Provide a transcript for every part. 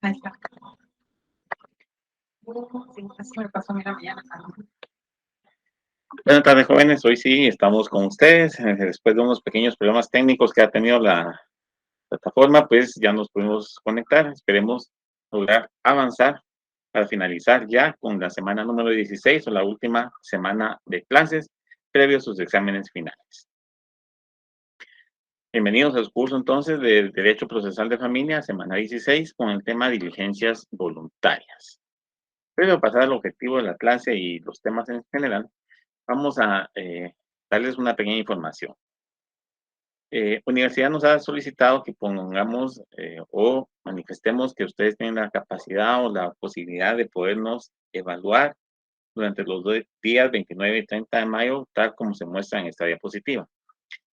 Ahí está. Sí, así me pasó a mí la mañana. Buenas tardes, jóvenes. Hoy sí estamos con ustedes. Después de unos pequeños problemas técnicos que ha tenido la plataforma, pues ya nos pudimos conectar. Esperemos lograr avanzar para finalizar ya con la semana número 16 o la última semana de clases previo a sus exámenes finales. Bienvenidos al curso entonces de Derecho Procesal de Familia, semana 16, con el tema diligencias voluntarias. Previo a pasar al objetivo de la clase y los temas en general, vamos a darles una pequeña información. Universidad nos ha solicitado que pongamos o manifestemos que ustedes tienen la capacidad o la posibilidad de podernos evaluar durante los días 29 y 30 de mayo, tal como se muestra en esta diapositiva.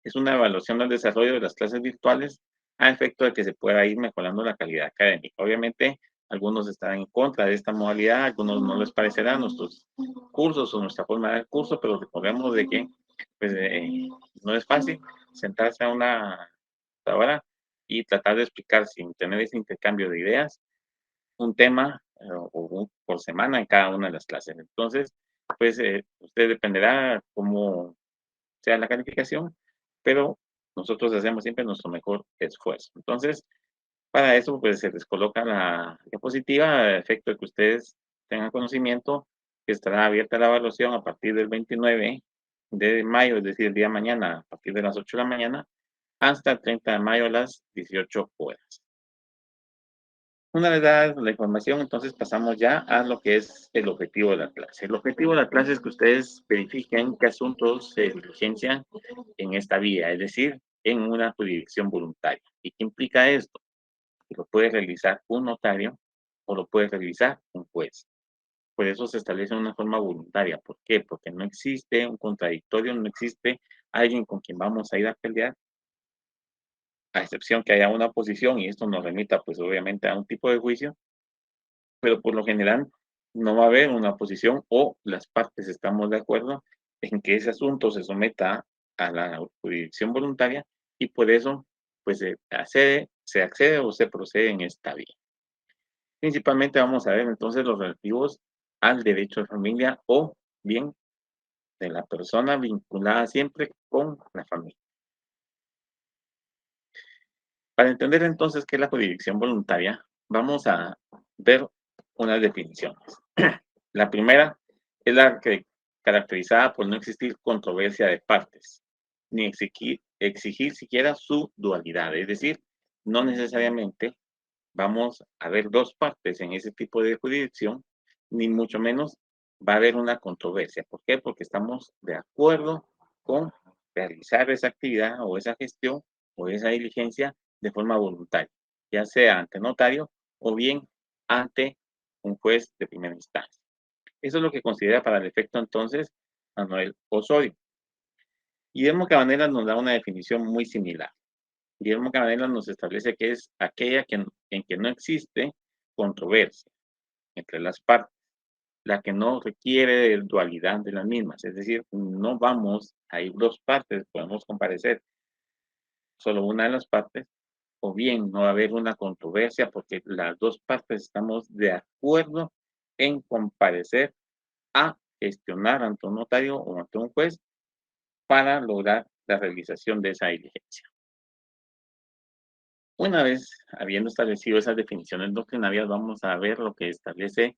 Es una evaluación del desarrollo de las clases virtuales a efecto de que se pueda ir mejorando la calidad académica. Obviamente, algunos estarán en contra de esta modalidad, algunos no les parecerá nuestros cursos o nuestra forma de dar curso, pero recordemos de que pues, no es fácil sentarse a una hora y tratar de explicar sin tener ese intercambio de ideas un tema por semana en cada una de las clases. Entonces, pues usted dependerá cómo sea la calificación, pero nosotros hacemos siempre nuestro mejor esfuerzo. Entonces, para eso, pues se les coloca la diapositiva a efecto de que ustedes tengan conocimiento que estará abierta la evaluación a partir del 29 de mayo, es decir, el día de mañana, a partir de las 8 de la mañana, hasta el 30 de mayo a las 18 horas. Una vez dada la información, entonces pasamos ya a lo que es el objetivo de la clase. El objetivo de la clase es que ustedes verifiquen qué asuntos se diligencian en esta vía, es decir, en una jurisdicción voluntaria. ¿Y qué implica esto? Que lo puede realizar un notario o lo puede realizar un juez. Por eso se establece una forma voluntaria. ¿Por qué? Porque no existe un contradictorio, no existe alguien con quien vamos a ir a pelear, a excepción que haya una oposición y esto nos remita pues obviamente a un tipo de juicio, pero por lo general no va a haber una oposición o las partes estamos de acuerdo en que ese asunto se someta a la jurisdicción voluntaria y por eso pues se accede o se procede en esta vía. Principalmente vamos a ver entonces los relativos al derecho de familia o bien de la persona vinculada siempre con la familia. Para entender entonces qué es la jurisdicción voluntaria, vamos a ver unas definiciones. La primera es la que caracterizada por no existir controversia de partes, ni exigir siquiera su dualidad, es decir, no necesariamente vamos a ver dos partes en ese tipo de jurisdicción, ni mucho menos va a haber una controversia. ¿Por qué? Porque estamos de acuerdo con realizar esa actividad o esa gestión o esa diligencia de forma voluntaria, ya sea ante notario o bien ante un juez de primera instancia. Eso es lo que considera para el efecto entonces Manuel Osorio. Guillermo Cabanela nos da una definición muy similar. Guillermo Cabanela nos establece que es aquella en que no existe controversia entre las partes, la que no requiere de dualidad de las mismas, es decir, no vamos a ir dos partes, podemos comparecer solo una de las partes, o bien no va a haber una controversia porque las dos partes estamos de acuerdo en comparecer a gestionar ante un notario o ante un juez para lograr la realización de esa diligencia. Una vez habiendo establecido esas definiciones doctrinarias, vamos a ver lo que establece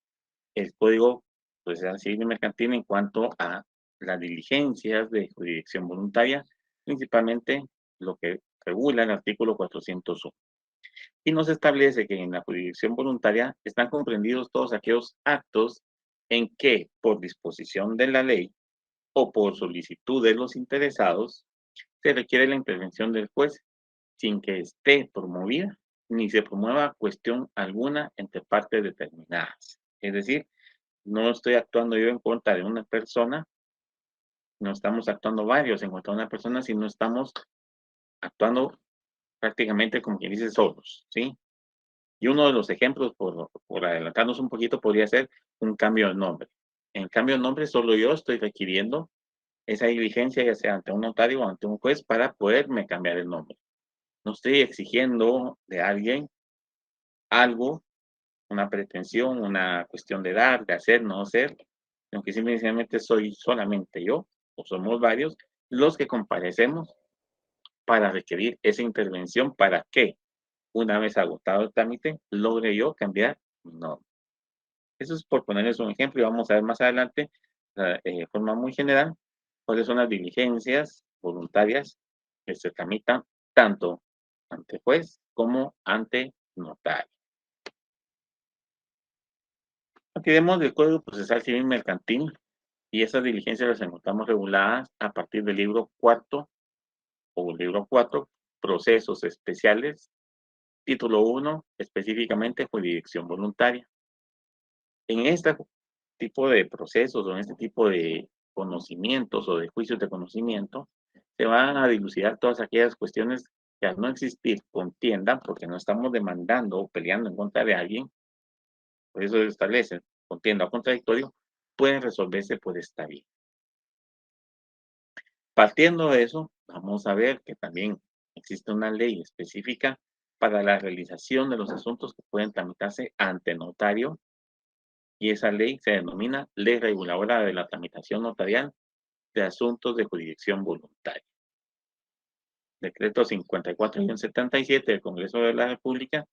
el Código Procesal Civil y Mercantil en cuanto a las diligencias de jurisdicción voluntaria, principalmente lo que regula el artículo 401. Y nos establece que en la jurisdicción voluntaria están comprendidos todos aquellos actos en que, por disposición de la ley o por solicitud de los interesados, se requiere la intervención del juez sin que esté promovida ni se promueva cuestión alguna entre partes determinadas. Es decir, no estoy actuando yo en contra de una persona, no estamos actuando varios en contra de una persona, sino estamos actuando prácticamente como quien dice solos, ¿sí? Y uno de los ejemplos, por adelantarnos un poquito, podría ser un cambio de nombre. En cambio de nombre, solo yo estoy requiriendo esa diligencia, ya sea ante un notario o ante un juez, para poderme cambiar el nombre. No estoy exigiendo de alguien algo una pretensión, una cuestión de dar, de hacer, no hacer, sino que simplemente soy solamente yo, o somos varios, los que comparecemos para requerir esa intervención para que, una vez agotado el trámite, logre yo cambiar mi nombre. Eso es por ponerles un ejemplo y vamos a ver más adelante, de forma muy general, cuáles son las diligencias voluntarias que se tramitan tanto ante juez como ante notario. Partiremos del Código Procesal Civil Mercantil y esas diligencias las encontramos reguladas a partir del libro cuarto o libro 4, Procesos Especiales, título 1, específicamente jurisdicción voluntaria. En este tipo de procesos o en este tipo de conocimientos o de juicios de conocimiento, se van a dilucidar todas aquellas cuestiones que al no existir contienda, porque no estamos demandando o peleando en contra de alguien, por eso se establece contienda o contradictorio, pueden resolverse por esta vía. Partiendo de eso, vamos a ver que también existe una ley específica para la realización de los asuntos que pueden tramitarse ante notario y esa ley se denomina Ley Reguladora de la Tramitación Notarial de Asuntos de Jurisdicción Voluntaria. Decreto 54-77 del Congreso de la República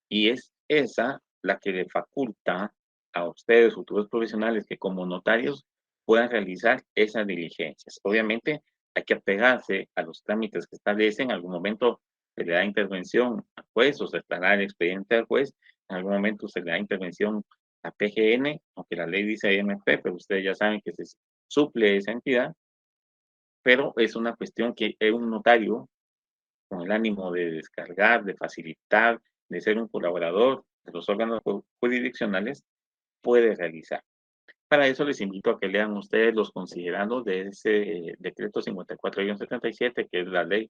y es esa la que le faculta a ustedes, futuros profesionales, que como notarios puedan realizar esas diligencias. Obviamente hay que apegarse a los trámites que establecen. En algún momento se le da intervención al juez o se estará el expediente al juez. En algún momento se le da intervención a PGN, aunque la ley dice EMP, pero ustedes ya saben que se suple esa entidad. Pero es una cuestión que es un notario con el ánimo de descargar, de facilitar, de ser un colaborador de los órganos jurisdiccionales, puede realizar. Para eso les invito a que lean ustedes los considerados de ese decreto 54-77, que es la ley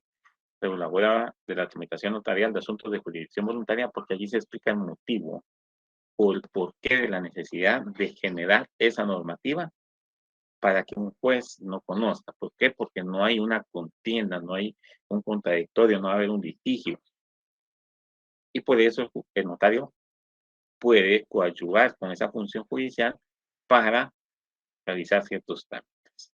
reguladora de la tramitación notarial de asuntos de jurisdicción voluntaria, porque allí se explica el motivo o el porqué de la necesidad de generar esa normativa para que un juez no conozca. ¿Por qué? Porque no hay una contienda, no hay un contradictorio, no va a haber un litigio. Y por eso el notario puede coadyuvar con esa función judicial para realizar ciertos trámites.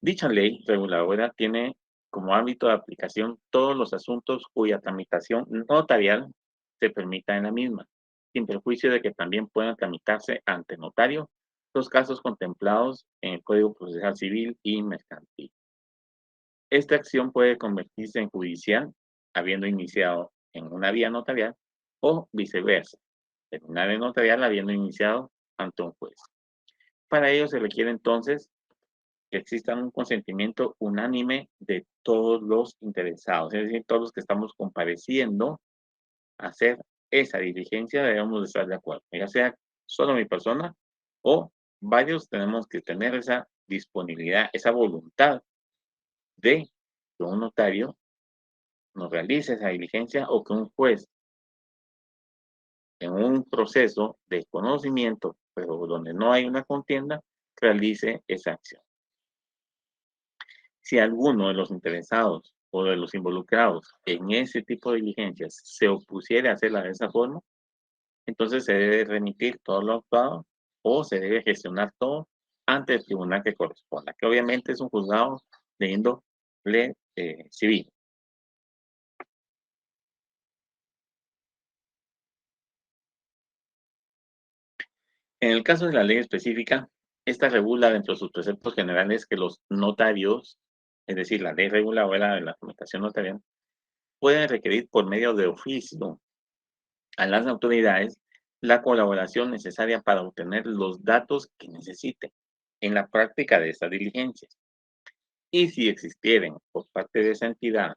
Dicha ley reguladora tiene como ámbito de aplicación todos los asuntos cuya tramitación notarial se permita en la misma, sin perjuicio de que también puedan tramitarse ante notario los casos contemplados en el Código Procesal Civil y Mercantil. Esta acción puede convertirse en judicial, habiendo iniciado en una vía notarial, o viceversa, terminar en notarial habiendo iniciado ante un juez. Para ello se requiere entonces que exista un consentimiento unánime de todos los interesados, es decir, todos los que estamos compareciendo a hacer esa diligencia debemos de estar de acuerdo, ya sea solo mi persona o varios tenemos que tener esa disponibilidad, esa voluntad de que un notario nos realice esa diligencia o que un juez en un proceso de conocimiento, pero donde no hay una contienda, realice esa acción. Si alguno de los interesados o de los involucrados en ese tipo de diligencias se opusiera a hacerla de esa forma, entonces se debe remitir todo lo actuado o se debe gestionar todo ante el tribunal que corresponda, que obviamente es un juzgado de índole civil. En el caso de la ley específica, esta regula dentro de sus preceptos generales que los notarios, es decir, la ley reguladora de la tramitación notarial, pueden requerir por medio de oficio a las autoridades la colaboración necesaria para obtener los datos que necesiten en la práctica de estas diligencias. Y si existieren por parte de esa entidad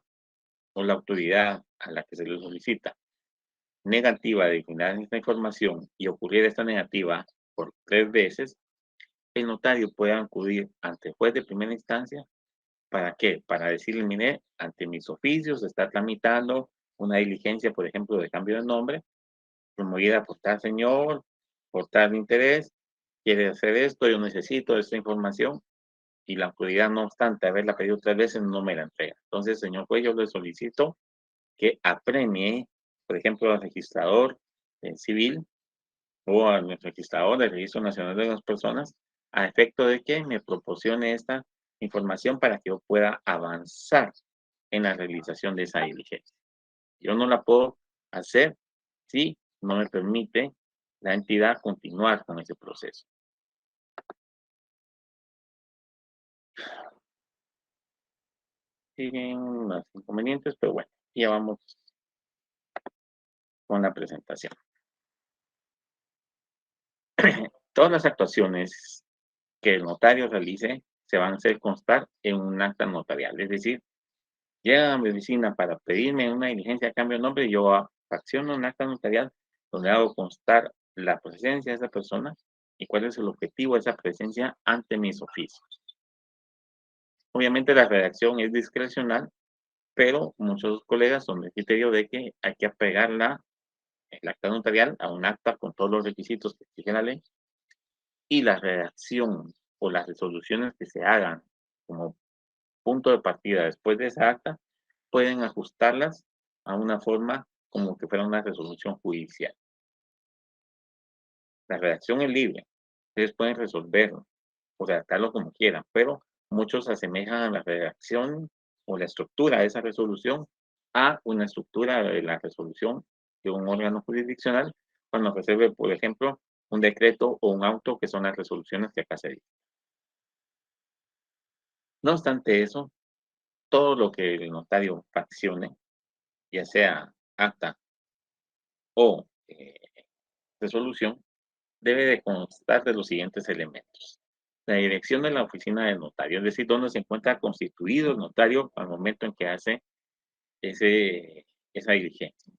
o la autoridad a la que se le solicita negativa de brindar esta información y ocurriera esta negativa por 3 veces, el notario puede acudir ante el juez de primera instancia. ¿Para qué? Para decirle, mire, ante mis oficios se está tramitando una diligencia, por ejemplo, de cambio de nombre, promovida por tal señor, por tal interés, quiere hacer esto, yo necesito esta información y la autoridad, no obstante haberla pedido 3 veces, no me la entrega. Entonces, señor juez, yo le solicito que apremie, por ejemplo, al registrador civil o al registrador del Registro Nacional de las Personas a efecto de que me proporcione esta información para que yo pueda avanzar en la realización de esa diligencia. Yo no la puedo hacer si no me permite la entidad continuar con ese proceso. Siguen los inconvenientes, pero bueno, ya vamos con la presentación. Todas las actuaciones que el notario realice se van a hacer constar en un acta notarial. Es decir, llega a mi oficina para pedirme una diligencia de cambio de nombre, yo acciono un acta notarial donde hago constar la presencia de esa persona y cuál es el objetivo de esa presencia ante mis oficios. Obviamente la redacción es discrecional, pero muchos colegas son del criterio de que hay que apegar el acta notarial a un acta con todos los requisitos que exige la ley y la redacción o las resoluciones que se hagan como punto de partida después de esa acta pueden ajustarlas a una forma como que fuera una resolución judicial. La redacción es libre, ustedes pueden resolverlo o redactarlo como quieran, pero muchos asemejan a la redacción o la estructura de esa resolución a una estructura de la resolución de un órgano jurisdiccional cuando recibe, por ejemplo, un decreto o un auto, que son las resoluciones que acá se dictan. No obstante eso, todo lo que el notario fraccione, ya sea acta o resolución, debe de constar de los siguientes elementos. La dirección de la oficina del notario, es decir, dónde se encuentra constituido el notario al momento en que hace esa diligencia.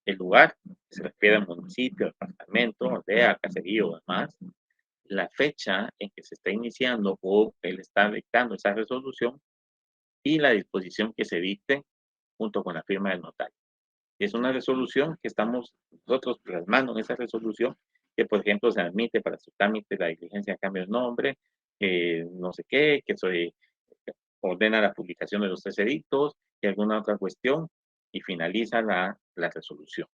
El lugar, se refiere al municipio, departamento, aldea, caserío o demás. La fecha en que se está iniciando o él está dictando esa resolución y la disposición que se dicte junto con la firma del notario. Es una resolución que estamos nosotros plasmando en esa resolución que, por ejemplo, se admite para su trámite la diligencia de cambio de nombre, no sé qué, que se ordena la publicación de los 3 edictos y alguna otra cuestión y finaliza la resolución.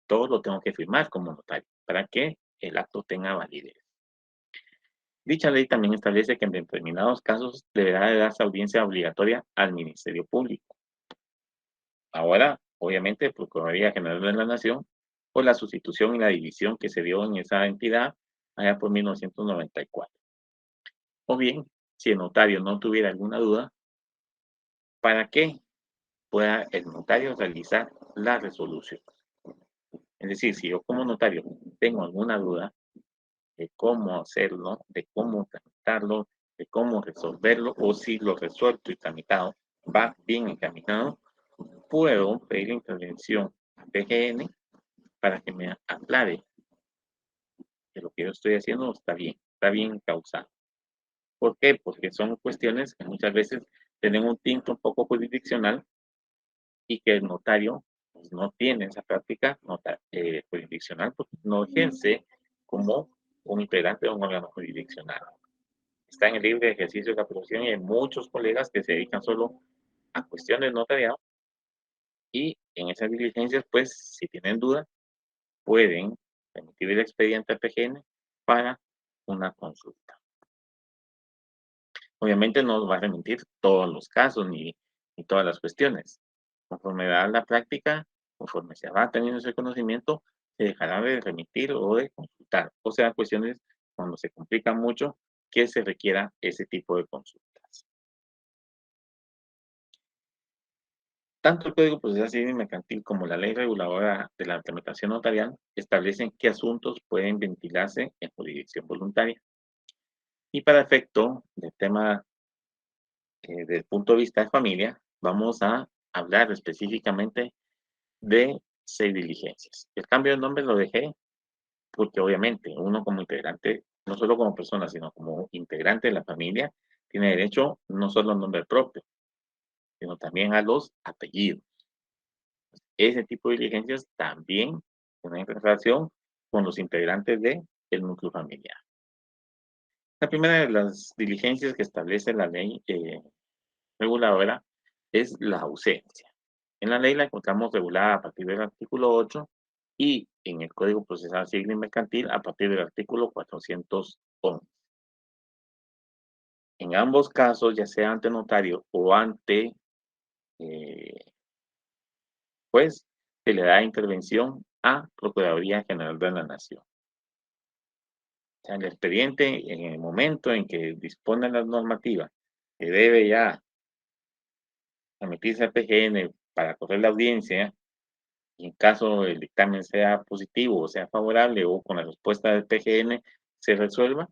Todo lo tengo que firmar como notario para que el acto tenga validez. Dicha ley también establece que en determinados casos deberá de darse audiencia obligatoria al Ministerio Público. Ahora, obviamente, Procuraduría General de la Nación, por la sustitución y la división que se dio en esa entidad allá por 1994. O bien, si el notario no tuviera alguna duda, para que pueda el notario realizar la resolución. Es decir, si yo como notario tengo alguna duda de cómo hacerlo, de cómo tramitarlo, de cómo resolverlo, o si lo resuelto y tramitado va bien encaminado, puedo pedir intervención a PGN para que me aclare que lo que yo estoy haciendo está bien causado. ¿Por qué? Porque son cuestiones que muchas veces tienen un tinte un poco jurisdiccional y que el notario pues, no tiene esa práctica jurisdiccional porque no ejerce como un integrante de un órgano jurisdiccional. Está en el libre ejercicio de la profesión y hay muchos colegas que se dedican solo a cuestiones notariado y en esas diligencias, pues, si tienen dudas, pueden emitir el expediente a PGN para una consulta. Obviamente no va a remitir todos los casos ni todas las cuestiones. Conforme va la práctica, conforme se va teniendo ese conocimiento, se dejará de remitir o de consultar. O sea, cuestiones cuando se complican mucho que se requiera ese tipo de consultas. Tanto el Código Procesal Civil y Mercantil como la Ley Reguladora de la Tramitación Notarial establecen qué asuntos pueden ventilarse en jurisdicción voluntaria. Y para efecto del tema desde el punto de vista de familia, vamos a hablar específicamente de 6 diligencias. El cambio de nombre lo dejé porque obviamente uno como integrante, no solo como persona, sino como integrante de la familia, tiene derecho no solo al nombre propio, sino también a los apellidos. Ese tipo de diligencias también tienen relación con los integrantes del núcleo familiar. La primera de las diligencias que establece la ley reguladora es la ausencia. En la ley la encontramos regulada a partir del artículo 8 y en el Código Procesal Civil y Mercantil a partir del artículo 411. En ambos casos, ya sea ante notario o ante juez, se le da intervención a Procuraduría General de la Nación. O sea, el expediente, en el momento en que dispone la normativa que debe ya emitirse al PGN para correr la audiencia, y en caso el dictamen sea positivo o sea favorable o con la respuesta del PGN se resuelva,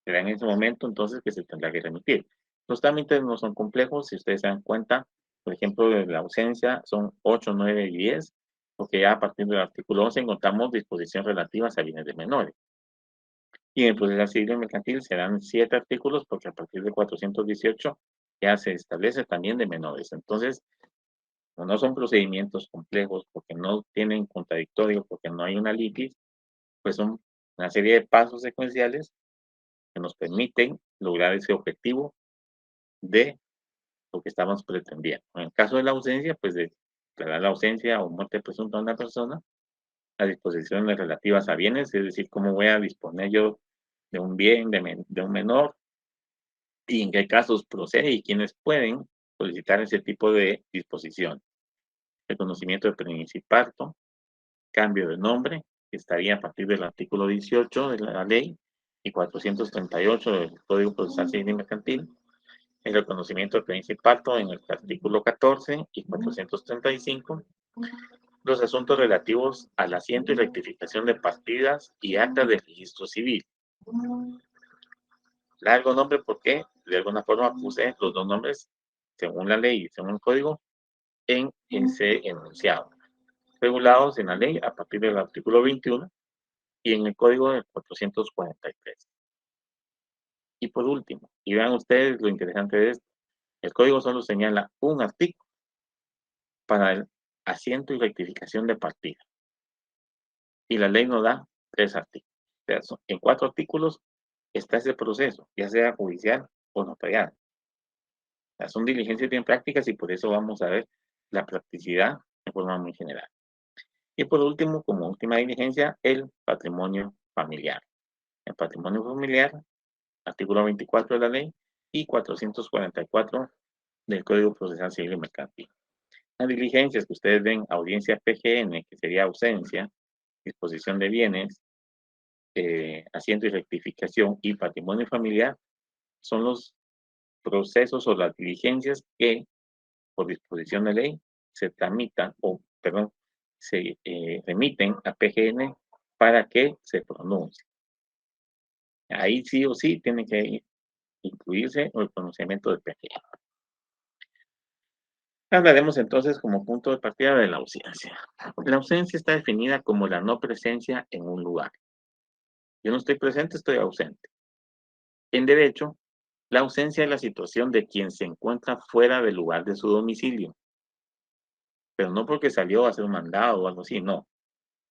será en ese momento entonces que se tendrá que remitir. Los trámites no son complejos, si ustedes se dan cuenta, por ejemplo, de la ausencia son 8, 9 y 10, porque ya a partir del artículo 11 encontramos disposiciones relativas a bienes de menores. Y en el proceso civil y mercantil serán 7 artículos, porque a partir de 418 ya se establece también de menores. Entonces, no son procedimientos complejos, porque no tienen contradictorio, porque no hay una litis, pues son una serie de pasos secuenciales que nos permiten lograr ese objetivo de lo que estamos pretendiendo. En el caso de la ausencia, pues de declarar la ausencia o muerte presunta de una persona, las disposiciones relativas a bienes, es decir, cómo voy a disponer yo de un bien, de un menor, y en qué casos procede y quiénes pueden solicitar ese tipo de disposición. Reconocimiento de principarto, cambio de nombre, que estaría a partir del artículo 18 de la ley y 438 del Código Procesal Civil y Mercantil, el reconocimiento del principado en el artículo 14 y 435, los asuntos relativos al asiento y rectificación de partidas y actas de registro civil. Largo nombre porque de alguna forma puse los dos nombres, según la ley y según el código, en ese enunciado, regulados en la ley a partir del artículo 21 y en el código del 443. Y por último, y vean ustedes lo interesante de esto, el código solo señala un artículo para el asiento y rectificación de partida. Y la ley nos da 3 artículos. O sea, en 4 artículos está ese proceso, ya sea judicial o notarial. O sea, son diligencias bien prácticas y por eso vamos a ver la practicidad de forma muy general. Y por último, como última diligencia, el patrimonio familiar. El patrimonio familiar, artículo 24 de la ley y 444 del Código Procesal Civil y Mercantil. Las diligencias que ustedes ven, audiencia PGN, que sería ausencia, disposición de bienes, asiento y rectificación y patrimonio familiar, son los procesos o las diligencias que, por disposición de ley, se tramitan, o, perdón, se remiten a PGN para que se pronuncie. Ahí sí o sí tiene que incluirse el pronunciamiento del PGN. Hablaremos entonces como punto de partida de la ausencia. La ausencia está definida como la no presencia en un lugar. Yo no estoy presente, estoy ausente. En derecho, la ausencia es la situación de quien se encuentra fuera del lugar de su domicilio, pero no porque salió a hacer un mandado o algo así, no.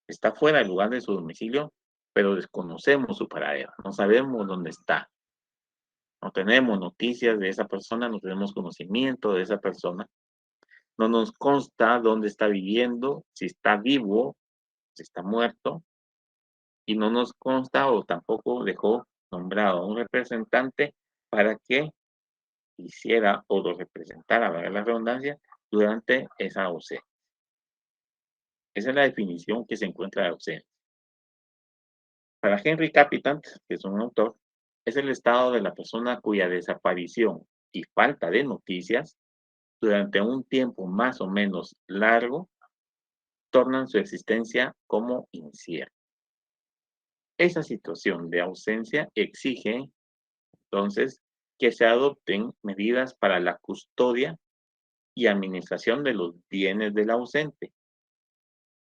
Está fuera del lugar de su domicilio, pero desconocemos su paradero, no sabemos dónde está. No tenemos noticias de esa persona, no tenemos conocimiento de esa persona. No nos consta dónde está viviendo, si está vivo, si está muerto, y no nos consta o tampoco dejó nombrado a un representante para que hiciera o lo representara, valga la redundancia, durante esa ausencia. Esa es la definición que se encuentra de ausencia. Para Henry Capitant, que es un autor, es el estado de la persona cuya desaparición y falta de noticias durante un tiempo más o menos largo tornan su existencia como incierta. Esa situación de ausencia exige, entonces, que se adopten medidas para la custodia y administración de los bienes del ausente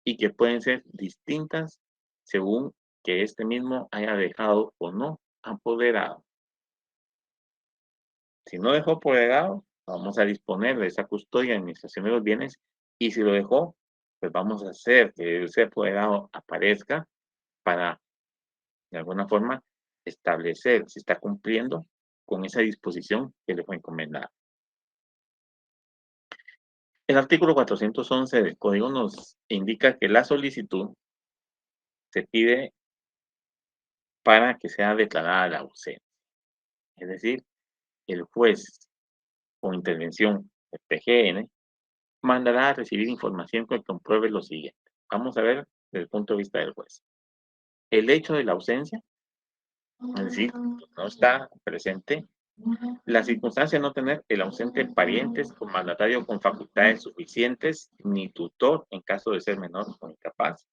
y que pueden ser distintas según que éste mismo haya dejado o no apoderado. Si no dejó apoderado, vamos a disponer de esa custodia y administración de los bienes, y si lo dejó, pues vamos a hacer que ese apoderado aparezca para, de alguna forma, establecer si está cumpliendo con esa disposición que le fue encomendada. El artículo 411 del Código nos indica que la solicitud se pide para que sea declarada la ausencia. Es decir, el juez, con intervención del PGN, mandará a recibir información que compruebe lo siguiente. Vamos a ver desde el punto de vista del juez. El hecho de la ausencia, es decir, no está presente, la circunstancia de no tener el ausente parientes o mandatario con facultades suficientes, ni tutor en caso de ser menor o incapaz.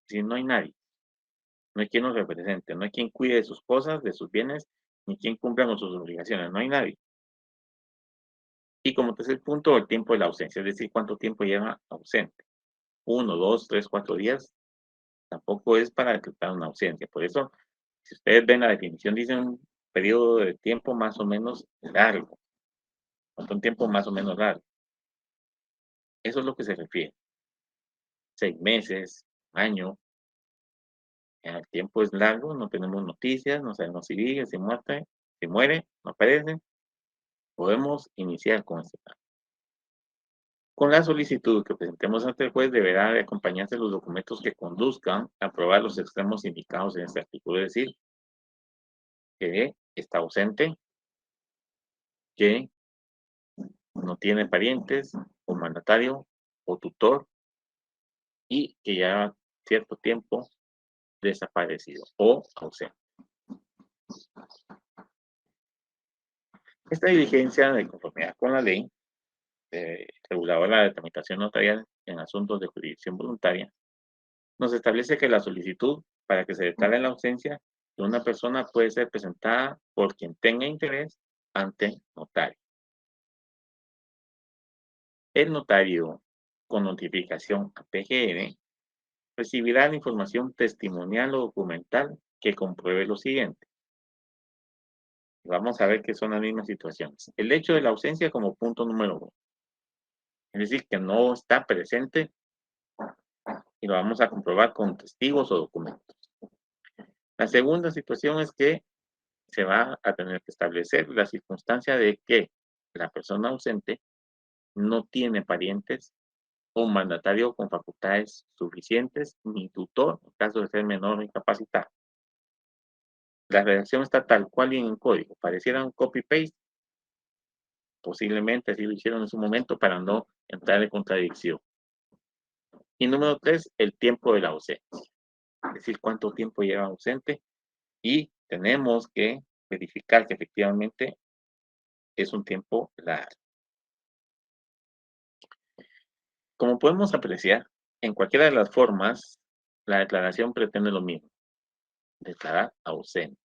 Si no hay nadie, no hay quien nos represente, no hay quien cuide de sus cosas, de sus bienes, ni quien cumpla con sus obligaciones, no hay nadie. Y como tercer punto, el tiempo de la ausencia, es decir, cuánto tiempo lleva ausente. 1, 2, 3, 4 días, tampoco es para decretar una ausencia. Por eso, si ustedes ven la definición, dice un periodo de tiempo más o menos largo. ¿Cuánto tiempo más o menos largo? Eso es lo que se refiere. 6 meses, año. El tiempo es largo, no tenemos noticias, no sabemos si vive, si muere, no aparece. Podemos iniciar con este plan. Con la solicitud que presentemos ante el juez deberá de acompañarse los documentos que conduzcan a probar los extremos indicados en este artículo, es decir, que está ausente, que no tiene parientes o mandatario o tutor y que lleva cierto tiempo desaparecido o ausente. Esta diligencia, de conformidad con la ley reguladora de tramitación notarial en asuntos de jurisdicción voluntaria, nos establece que la solicitud para que se declare la ausencia de una persona puede ser presentada por quien tenga interés ante notario. El notario, con notificación a PGN, recibirá la información testimonial o documental que compruebe lo siguiente. Vamos a ver qué son las mismas situaciones. El hecho de la ausencia como punto número 1. Es decir, que no está presente y lo vamos a comprobar con testigos o documentos. La segunda situación es que se va a tener que establecer la circunstancia de que la persona ausente no tiene parientes o mandatario con facultades suficientes ni tutor en caso de ser menor o incapacitado. La redacción está tal cual y en el código. Pareciera un copy-paste. Posiblemente así lo hicieron en su momento para no entrar en contradicción. Y número 3, el tiempo de la ausencia. Es decir, cuánto tiempo lleva ausente y tenemos que verificar que efectivamente es un tiempo largo. Como podemos apreciar, en cualquiera de las formas, la declaración pretende lo mismo: declarar ausente,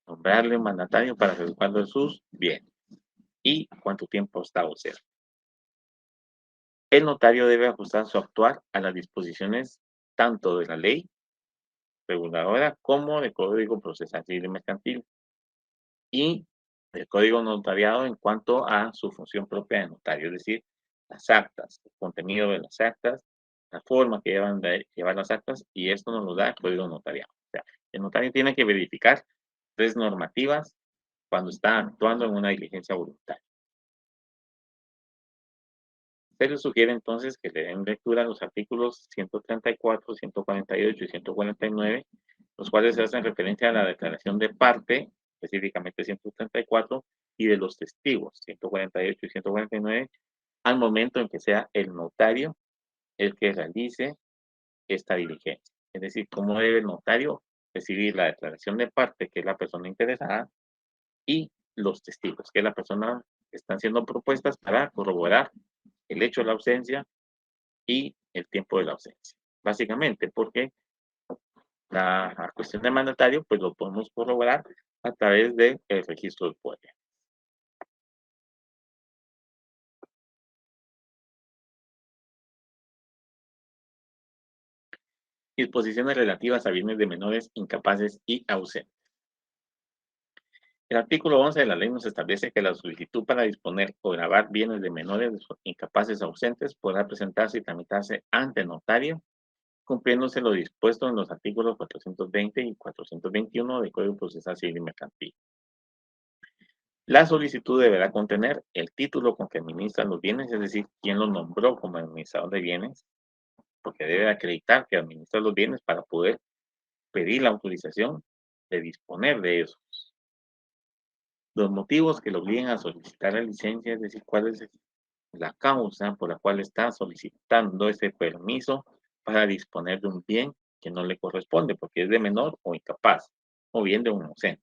nombrarle un mandatario para resguardo de sus bienes y cuánto tiempo está ausente. El notario debe ajustar su actuar a las disposiciones tanto de la ley reguladora como del Código Procesal Civil y Mercantil y del Código Notariado en cuanto a su función propia de notario, es decir, las actas, el contenido de las actas, la forma que llevan de llevar las actas, y esto nos lo da el Código Notariado. O sea, el notario tiene que verificar 3 normativas cuando está actuando en una diligencia voluntaria. Se les sugiere entonces que le den lectura a los artículos 134, 148 y 149, los cuales hacen referencia a la declaración de parte, específicamente 134, y de los testigos, 148 y 149, al momento en que sea el notario el que realice esta diligencia. Es decir, cómo debe el notario recibir la declaración de parte, que es la persona interesada, y los testigos, que es la persona que están siendo propuestas para corroborar el hecho de la ausencia y el tiempo de la ausencia. Básicamente, porque la cuestión de mandatario, pues lo podemos corroborar a través del registro del poder. Disposiciones relativas a bienes de menores incapaces y ausentes. El artículo 11 de la ley nos establece que la solicitud para disponer o gravar bienes de menores incapaces o ausentes podrá presentarse y tramitarse ante notario, cumpliéndose lo dispuesto en los artículos 420 y 421 del Código Procesal Civil y Mercantil. La solicitud deberá contener el título con que administran los bienes, es decir, quién lo nombró como administrador de bienes, porque debe acreditar que administra los bienes para poder pedir la autorización de disponer de esos. Los motivos que lo obliguen a solicitar la licencia, es decir, cuál es la causa por la cual está solicitando ese permiso para disponer de un bien que no le corresponde, porque es de menor o incapaz, o bien de un ausente.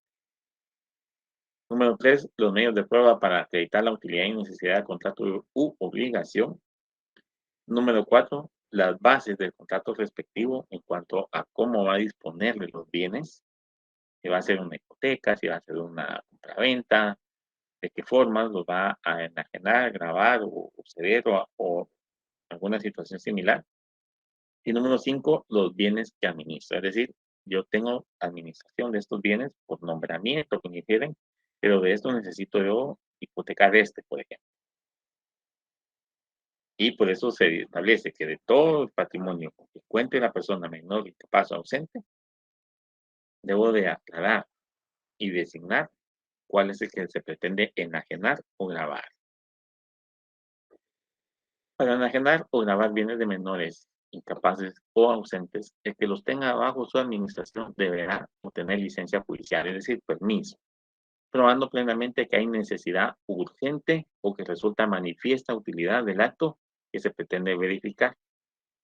Número 3, los medios de prueba para acreditar la utilidad y necesidad del contrato u obligación. Número 4, las bases del contrato respectivo en cuanto a cómo va a disponer de los bienes, si va a ser una hipoteca, si va a ser una compraventa, de qué formas los va a enajenar, grabar o ceder o alguna situación similar. Y número 5, los bienes que administra. Es decir, yo tengo administración de estos bienes por nombramiento que me dijeron, pero de esto necesito yo hipotecar este, por ejemplo. Y por eso se establece que de todo el patrimonio que cuente la persona menor, incapaz o ausente, debo de aclarar y designar cuál es el que se pretende enajenar o gravar. Para enajenar o gravar bienes de menores, incapaces o ausentes, el que los tenga bajo su administración deberá obtener licencia judicial, es decir, permiso, probando plenamente que hay necesidad urgente o que resulta manifiesta utilidad del acto que se pretende verificar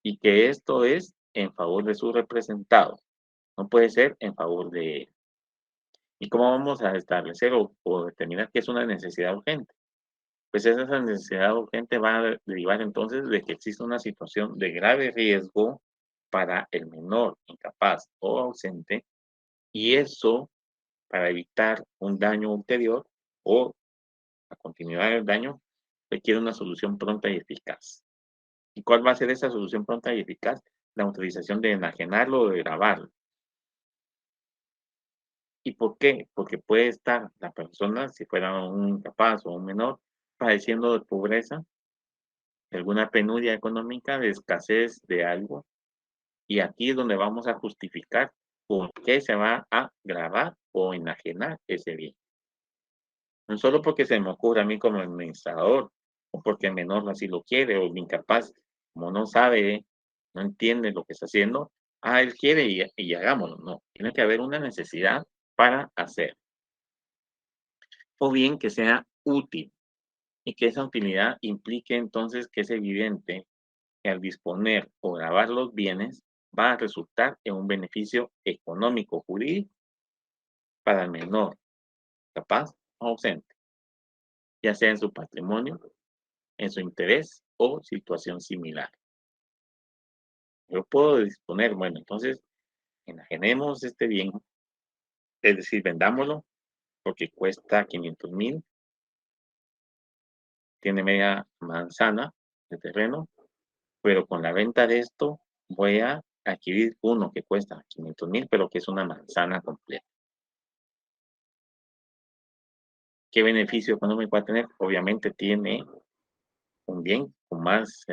y que esto es en favor de su representado, no puede ser en favor de él. ¿Y cómo vamos a establecer o determinar que es una necesidad urgente? Pues esa necesidad urgente va a derivar entonces de que existe una situación de grave riesgo para el menor incapaz o ausente y eso para evitar un daño ulterior o la continuidad del daño requiere una solución pronta y eficaz. ¿Y cuál va a ser esa solución pronta y eficaz? La autorización de enajenarlo o de grabarlo. ¿Y por qué? Porque puede estar la persona, si fuera un incapaz o un menor, padeciendo de pobreza, de alguna penuria económica, de escasez de algo, y aquí es donde vamos a justificar por qué se va a gravar o enajenar ese bien. No solo porque se me ocurre a mí como administrador, o porque el menor así lo quiere, o el incapaz, como no sabe, no entiende lo que está haciendo, él quiere y hagámoslo. No, tiene que haber una necesidad para hacer. O bien que sea útil y que esa utilidad implique entonces que es evidente que al disponer o grabar los bienes va a resultar en un beneficio económico jurídico para el menor, capaz o ausente, ya sea en su patrimonio, en su interés o situación similar. Yo puedo disponer, bueno, entonces enajenemos este bien, es decir, vendámoslo porque cuesta 500,000, tiene media manzana de terreno, pero con la venta de esto voy a adquirir uno que cuesta 500,000, pero que es una manzana completa. ¿Qué beneficio económico va a tener? Obviamente tiene un bien con más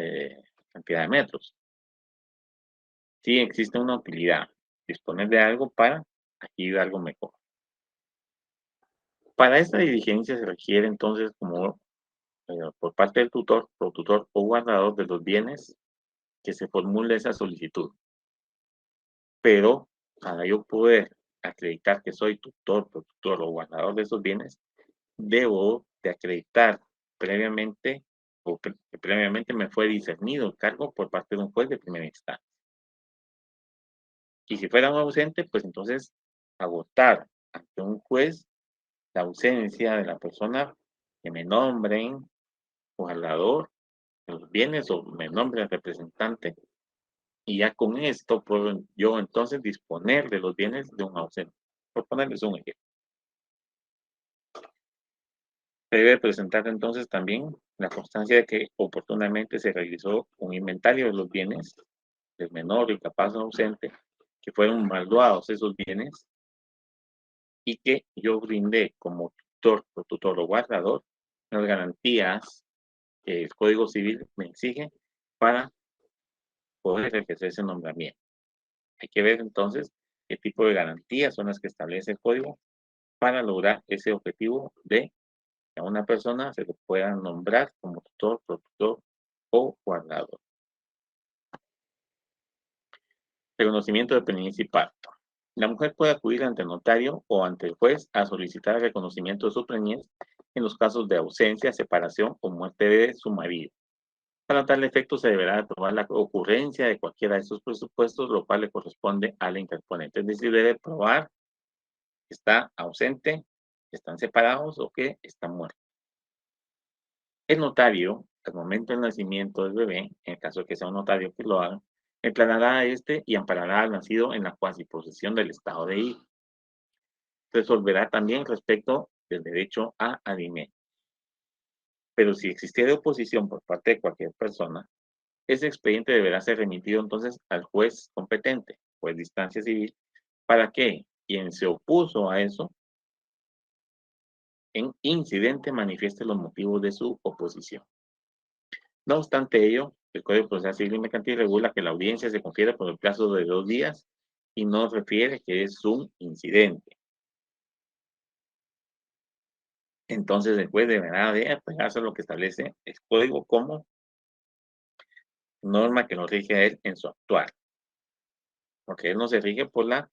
cantidad de metros. Sí existe una utilidad, disponer de algo para adquirir algo mejor. Para esta diligencia se requiere entonces como por parte del tutor, protutor o guardador de los bienes que se formule esa solicitud. Pero para yo poder acreditar que soy tutor, protutor o guardador de esos bienes, debo de acreditar previamente que previamente me fue discernido el cargo por parte de un juez de primera instancia. Y si fuera un ausente, pues entonces agotar ante un juez la ausencia de la persona que me nombren guardador de los bienes o me nombren representante. Y ya con esto puedo yo entonces disponer de los bienes de un ausente. Por ponerles un ejemplo. Se debe presentar entonces también la constancia de que oportunamente se realizó un inventario de los bienes del menor, incapaz o ausente, que fueron valuados esos bienes y que yo brindé como tutor, protutor o guardador las garantías que el Código Civil me exige para poder ejercer ese nombramiento. Hay que ver entonces qué tipo de garantías son las que establece el código para lograr ese objetivo de a una persona se le pueda nombrar como tutor, protector o guardador. Reconocimiento de preñez y parto. La mujer puede acudir ante el notario o ante el juez a solicitar el reconocimiento de su preñez en los casos de ausencia, separación o muerte de su marido. Para tal efecto, se deberá aprobar la ocurrencia de cualquiera de estos presupuestos, lo cual le corresponde al interponente. Es decir, debe probar que está ausente, que están separados o que está muerto. El notario, al momento del nacimiento del bebé, en el caso de que sea un notario que lo haga, declarará a este y amparará al nacido en la cuasiposesión del estado de hijo. Resolverá también respecto del derecho a alimento. Pero si existiera oposición por parte de cualquier persona, ese expediente deberá ser remitido entonces al juez competente, juez de instancia civil, para que quien se opuso a eso en incidente manifieste los motivos de su oposición. No obstante ello, el Código Procesal Civil y Mercantil regula que la audiencia se confiere por el plazo de 2 días y no refiere que es un incidente. Entonces, el juez deberá de apegarse a lo que establece el Código como norma que lo rige a él en su actuar, porque él no se rige por la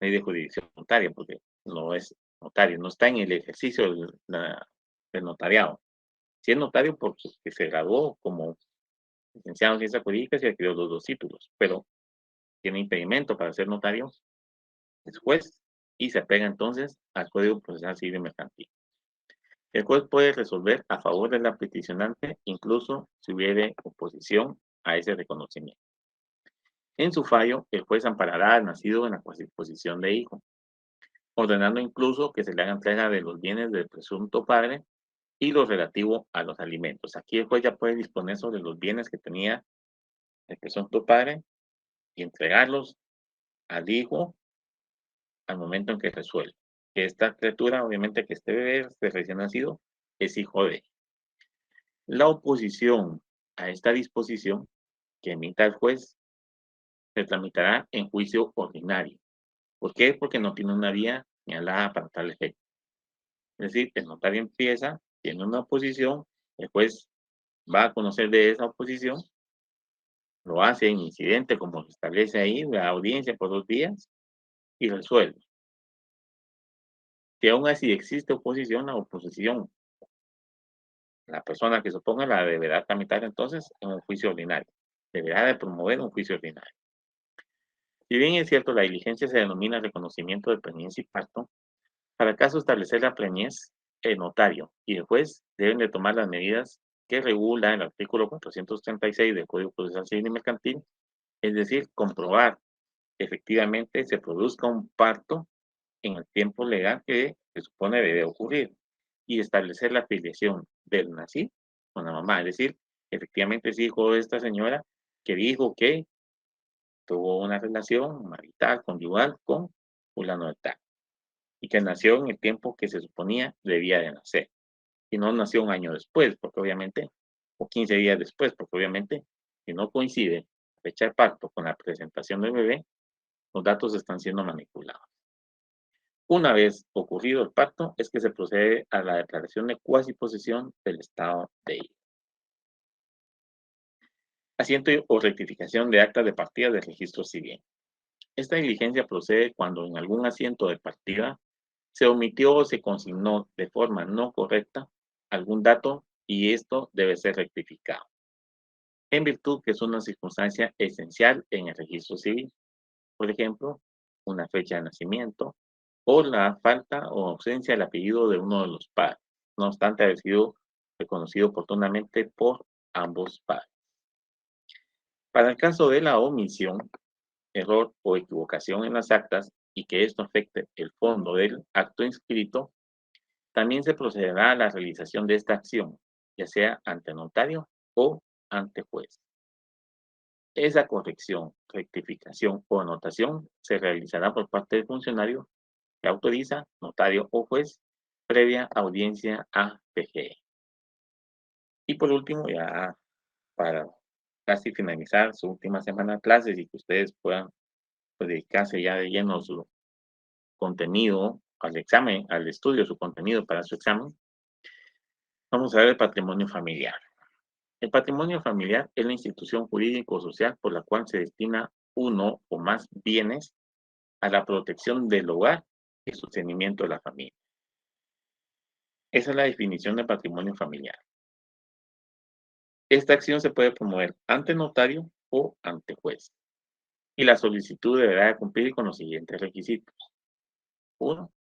ley de jurisdicción notaria, porque no es notario, no está en el ejercicio del notariado. Si es notario, porque se graduó como licenciado en ciencias jurídicas y adquirió los 2 títulos, pero tiene impedimento para ser notario, es juez y se apega entonces al Código Procesal Civil y Mercantil. El juez puede resolver a favor de la peticionante incluso si hubiere oposición a ese reconocimiento. En su fallo, el juez amparará al nacido en la cuasiposición de hijo, ordenando incluso que se le haga entrega de los bienes del presunto padre y lo relativo a los alimentos. Aquí el juez ya puede disponer sobre los bienes que tenía el presunto padre y entregarlos al hijo al momento en que resuelve. Que esta criatura, obviamente que este bebé, este recién nacido, es hijo de. La oposición a esta disposición que emita el juez se tramitará en juicio ordinario. ¿Por qué? Porque no tiene una vía señalada para tal efecto. Es decir, el notario empieza, tiene una oposición, el juez va a conocer de esa oposición, lo hace en incidente como se establece ahí, la audiencia por 2 días y resuelve. Si aún así existe oposición, la oposición, la persona que se oponga la deberá tramitar entonces en un juicio ordinario. Deberá de promover un juicio ordinario. Si bien es cierto, la diligencia se denomina reconocimiento de preñez y parto, para el caso de establecer la preñez, el notario y el juez deben de tomar las medidas que regula el artículo 436 del Código Procesal Civil y Mercantil, es decir, comprobar que efectivamente se produzca un parto en el tiempo legal que se supone debe ocurrir y establecer la filiación del nacido con la mamá, es decir, efectivamente es hijo de esta señora que dijo que tuvo una relación marital, conyugal con fulano de tal y que nació en el tiempo que se suponía debía de nacer y no nació un año después, porque obviamente, o 15 días después, porque obviamente, si no coincide la fecha de parto con la presentación del bebé, los datos están siendo manipulados. Una vez ocurrido el parto, es que se procede a la declaración de cuasiposesión del estado de hijo. Asiento o rectificación de actas de partida del registro civil. Esta diligencia procede cuando en algún asiento de partida se omitió o se consignó de forma no correcta algún dato y esto debe ser rectificado, en virtud que es una circunstancia esencial en el registro civil. Por ejemplo, una fecha de nacimiento o la falta o ausencia del apellido de uno de los padres, no obstante haber sido reconocido oportunamente por ambos padres. Para el caso de la omisión, error o equivocación en las actas y que esto afecte el fondo del acto inscrito, también se procederá a la realización de esta acción, ya sea ante notario o ante juez. Esa corrección, rectificación o anotación se realizará por parte del funcionario que autoriza, notario o juez, previa audiencia a PGE. Y por último, ya para casi finalizar su última semana de clases y que ustedes puedan pues, dedicarse ya de lleno a su contenido, al examen, al estudio de su contenido para su examen, Vamos a ver el patrimonio familiar. El patrimonio familiar es la institución jurídico-social por la cual se destina uno o más bienes a la protección del hogar y sostenimiento de la familia. Esa es la definición de patrimonio familiar. Esta acción se puede promover ante notario o ante juez. Y la solicitud deberá de cumplir con los siguientes requisitos. 1.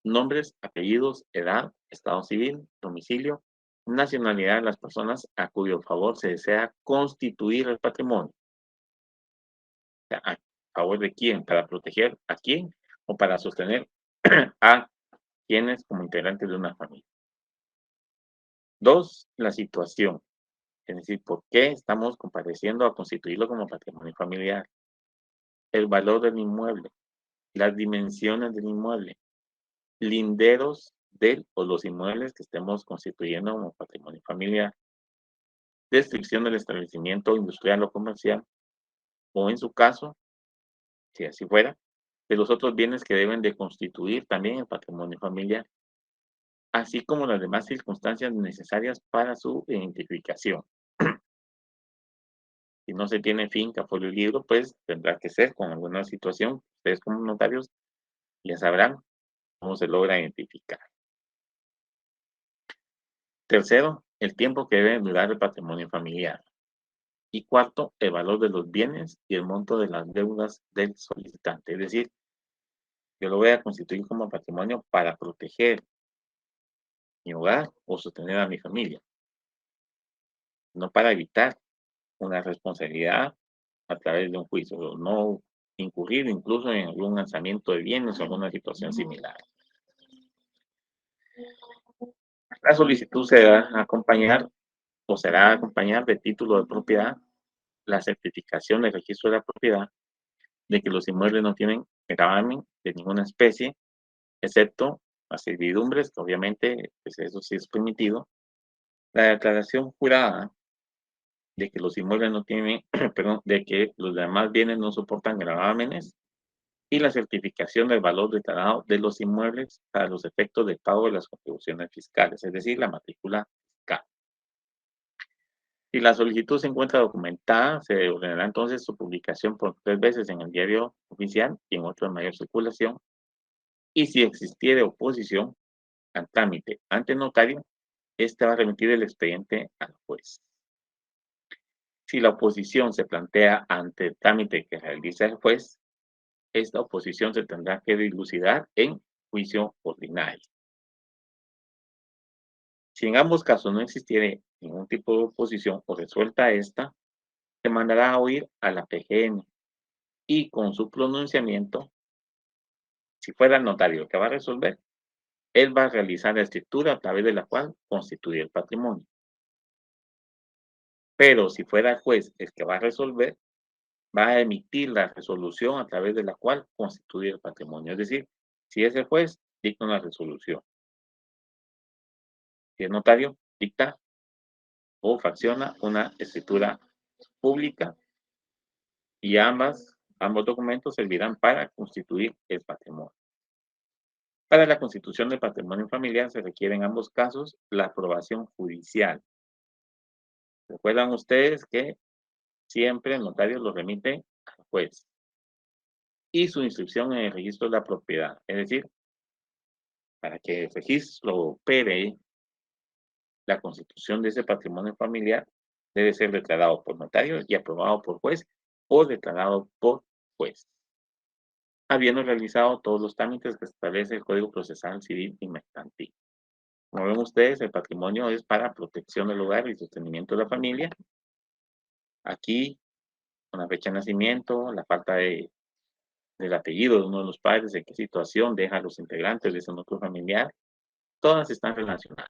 Nombres, apellidos, edad, estado civil, domicilio, nacionalidad de las personas a cuyo favor se desea constituir el patrimonio. O sea, ¿a favor de quién? ¿Para proteger a quién? ¿O para sostener a quienes como integrantes de una familia? 2. La situación. Es decir, ¿por qué estamos compareciendo a constituirlo como patrimonio familiar? El valor del inmueble, las dimensiones del inmueble, linderos del o los inmuebles que estemos constituyendo como patrimonio familiar, descripción del establecimiento industrial o comercial, o en su caso, si así fuera, de los otros bienes que deben de constituir también el patrimonio familiar, así como las demás circunstancias necesarias para su identificación. Si no se tiene finca, folio y libro, pues tendrá que ser con alguna situación. Ustedes como notarios ya sabrán cómo se logra identificar. Tercero, el tiempo que debe durar el patrimonio familiar. Y cuarto, el valor de los bienes y el monto de las deudas del solicitante. Es decir, yo lo voy a constituir como patrimonio para proteger mi hogar o sostener a mi familia, no para evitar una responsabilidad a través de un juicio, o no incurrir incluso en algún lanzamiento de bienes o alguna situación similar. La solicitud se debe acompañar o será acompañar de título de propiedad, la certificación del registro de la propiedad, de que los inmuebles no tienen gravamen de ninguna especie, excepto las servidumbres, que obviamente pues eso sí es permitido, la declaración jurada de que los inmuebles no tienen, perdón, de que los demás bienes no soportan gravámenes y la certificación del valor declarado de los inmuebles para los efectos del pago de las contribuciones fiscales, es decir, la matrícula fiscal. Si la solicitud se encuentra documentada, se ordenará entonces su publicación por 3 veces en el diario oficial y en otro de mayor circulación. Y si existiere oposición al trámite ante notario, este va a remitir el expediente al juez. Si la oposición se plantea ante el trámite que realiza el juez, esta oposición se tendrá que dilucidar en juicio ordinario. Si en ambos casos no existiere ningún tipo de oposición o resuelta esta, se mandará a oír a la PGN y con su pronunciamiento, si fuera el notario que va a resolver, él va a realizar la escritura a través de la cual constituye el patrimonio. Pero si fuera el juez el que va a resolver, va a emitir la resolución a través de la cual constituye el patrimonio. Es decir, si es el juez, dicta una resolución. Si es notario, dicta o fracciona una escritura pública y ambos documentos servirán para constituir el patrimonio. Para la constitución del patrimonio familiar se requiere en ambos casos la aprobación judicial. Recuerdan ustedes que siempre el notario lo remite al juez y su inscripción en el registro de la propiedad. Es decir, para que el registro opere, la constitución de ese patrimonio familiar debe ser declarado por notario y aprobado por juez o declarado por juez, habiendo realizado todos los trámites que establece el Código Procesal Civil y Mercantil. Como ven ustedes, el patrimonio es para protección del hogar y sostenimiento de la familia. Aquí, con la fecha de nacimiento, la falta del apellido de uno de los padres, de qué situación deja a los integrantes de ese núcleo familiar, todas están relacionadas.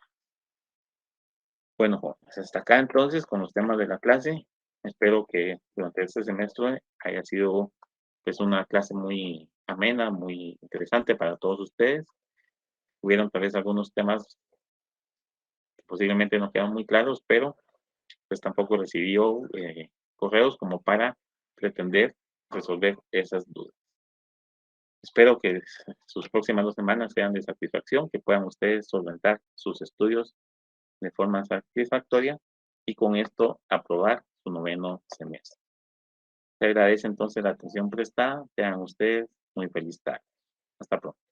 Bueno, jóvenes, hasta acá entonces con los temas de la clase. Espero que durante este semestre haya sido pues una clase muy amena, muy interesante para todos ustedes. Hubieron tal vez algunos temas que posiblemente no quedan muy claros, pero pues tampoco recibió correos como para pretender resolver esas dudas. Espero que sus próximas 2 semanas sean de satisfacción, que puedan ustedes solventar sus estudios de forma satisfactoria y con esto aprobar su noveno semestre. Se agradece entonces la atención prestada. Tengan ustedes muy feliz tarde. Hasta pronto.